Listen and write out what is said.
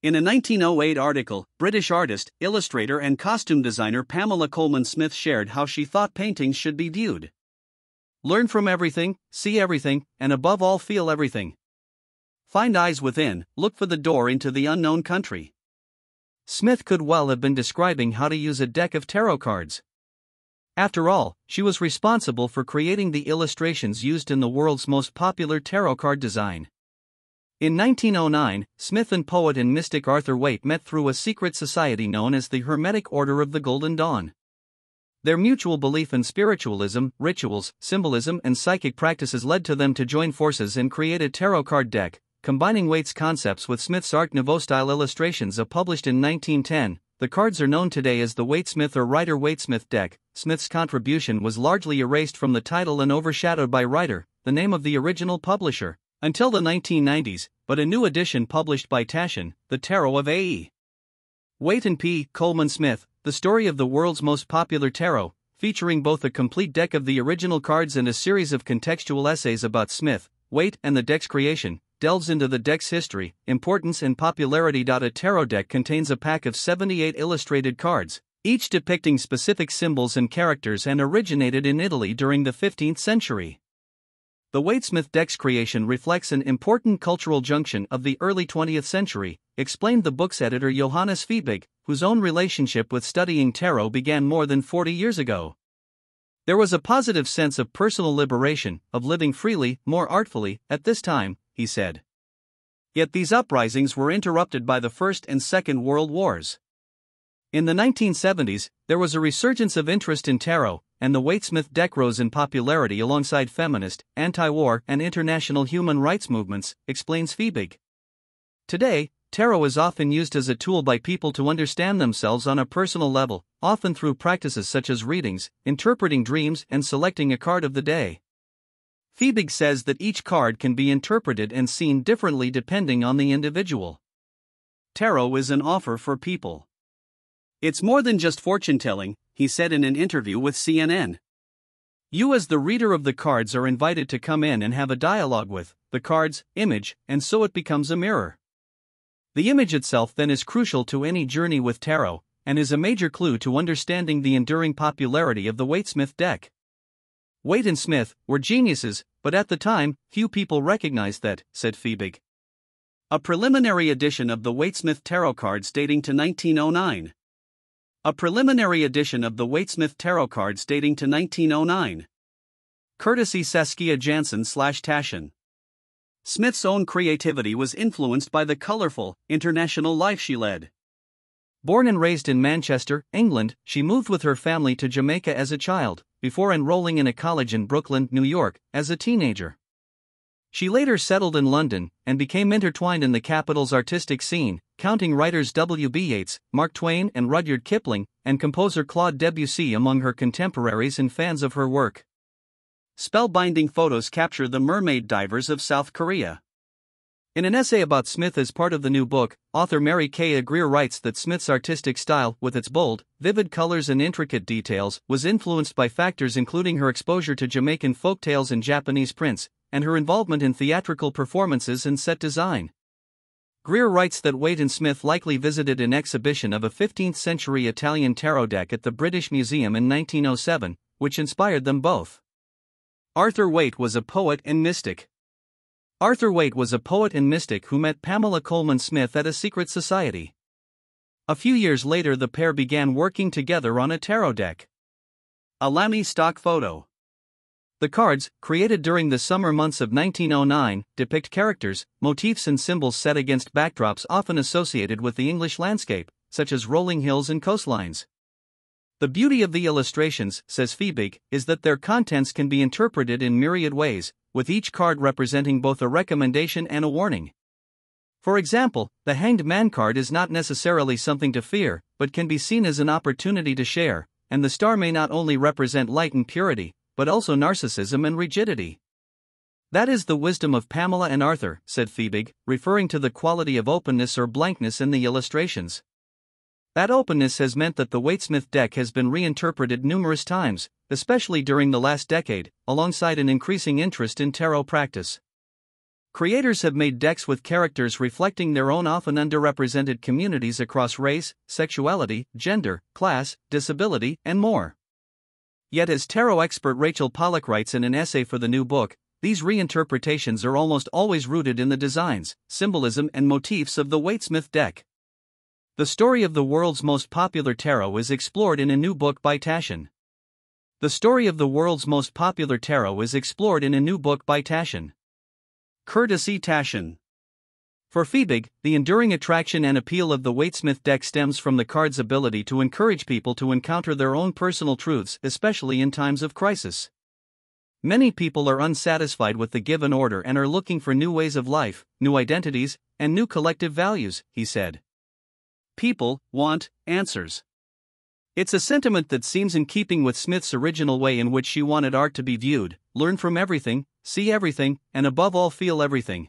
In a 1908 article, British artist, illustrator and costume designer Pamela Colman Smith shared how she thought paintings should be viewed. Learn from everything, see everything, and above all feel everything. Find eyes within, look for the door into the unknown country. Smith could well have been describing how to use a deck of tarot cards. After all, she was responsible for creating the illustrations used in the world's most popular tarot card design. In 1909, Smith and poet and mystic Arthur Waite met through a secret society known as the Hermetic Order of the Golden Dawn. Their mutual belief in spiritualism, rituals, symbolism, and psychic practices led to them to join forces and create a tarot card deck, combining Waite's concepts with Smith's Art Nouveau-style illustrations. Published in 1910, the cards are known today as the Waite-Smith or Rider-Waite-Smith deck. Smith's contribution was largely erased from the title and overshadowed by Rider, the name of the original publisher, until the 1990s, but a new edition published by Taschen, The Tarot of A.E. Waite and P. Colman Smith, The Story of the World's Most Popular Tarot, featuring both a complete deck of the original cards and a series of contextual essays about Smith, Waite, and the deck's creation, delves into the deck's history, importance, and popularity. A tarot deck contains a pack of 78 illustrated cards, each depicting specific symbols and characters, and originated in Italy during the 15th century. The Waite-Smith deck's creation reflects an important cultural junction of the early 20th century, explained the book's editor Johannes Fiebig, whose own relationship with studying tarot began more than 40 years ago. There was a positive sense of personal liberation, of living freely, more artfully, at this time, he said. Yet these uprisings were interrupted by the First and Second World Wars. In the 1970s, there was a resurgence of interest in tarot, and the Waite-Smith deck rose in popularity alongside feminist, anti-war, and international human rights movements, explains Fiebig. Today, tarot is often used as a tool by people to understand themselves on a personal level, often through practices such as readings, interpreting dreams, and selecting a card of the day. Fiebig says that each card can be interpreted and seen differently depending on the individual. Tarot is an offer for people. It's more than just fortune-telling, he said in an interview with CNN. You as the reader of the cards are invited to come in and have a dialogue with the card's image, and so it becomes a mirror. The image itself then is crucial to any journey with tarot, and is a major clue to understanding the enduring popularity of the Waite-Smith deck. Waite and Smith were geniuses, but at the time, few people recognized that, said Fiebig. A preliminary edition of the Waite-Smith tarot cards dating to 1909. A preliminary edition of the Waite-Smith tarot cards dating to 1909. Courtesy Saskia Janssen/Taschen. Smith's own creativity was influenced by the colorful, international life she led. Born and raised in Manchester, England, she moved with her family to Jamaica as a child, before enrolling in a college in Brooklyn, New York, as a teenager. She later settled in London, and became intertwined in the capital's artistic scene, counting writers W.B. Yeats, Mark Twain, and Rudyard Kipling, and composer Claude Debussy among her contemporaries and fans of her work. Spellbinding photos capture the mermaid divers of South Korea. In an essay about Smith as part of the new book, author Mary Kay Agreer writes that Smith's artistic style, with its bold, vivid colors and intricate details, was influenced by factors including her exposure to Jamaican folktales and Japanese prints, and her involvement in theatrical performances and set design. Greer writes that Waite and Smith likely visited an exhibition of a 15th-century Italian tarot deck at the British Museum in 1907, which inspired them both. Arthur Waite was a poet and mystic. Arthur Waite was a poet and mystic who met Pamela Colman Smith at a secret society. A few years later, the pair began working together on a tarot deck. A Lamy stock photo. The cards, created during the summer months of 1909, depict characters, motifs, and symbols set against backdrops often associated with the English landscape, such as rolling hills and coastlines. The beauty of the illustrations, says Fiebig, is that their contents can be interpreted in myriad ways, with each card representing both a recommendation and a warning. For example, the Hanged Man card is not necessarily something to fear, but can be seen as an opportunity to share, and the star may not only represent light and purity, but also narcissism and rigidity. That is the wisdom of Pamela and Arthur, said Fiebig, referring to the quality of openness or blankness in the illustrations. That openness has meant that the Waite-Smith deck has been reinterpreted numerous times, especially during the last decade, alongside an increasing interest in tarot practice. Creators have made decks with characters reflecting their own often underrepresented communities across race, sexuality, gender, class, disability, and more. Yet, as tarot expert Rachel Pollack writes in an essay for the new book, these reinterpretations are almost always rooted in the designs, symbolism, and motifs of the Waite-Smith deck. The story of the world's most popular tarot is explored in a new book by Taschen. The story of the world's most popular tarot is explored in a new book by Taschen. Courtesy Taschen. For Fiebig, the enduring attraction and appeal of the Waite-Smith deck stems from the card's ability to encourage people to encounter their own personal truths, especially in times of crisis. Many people are unsatisfied with the given order and are looking for new ways of life, new identities, and new collective values, he said. People want answers. It's a sentiment that seems in keeping with Smith's original way in which she wanted art to be viewed: learn from everything, see everything, and above all feel everything.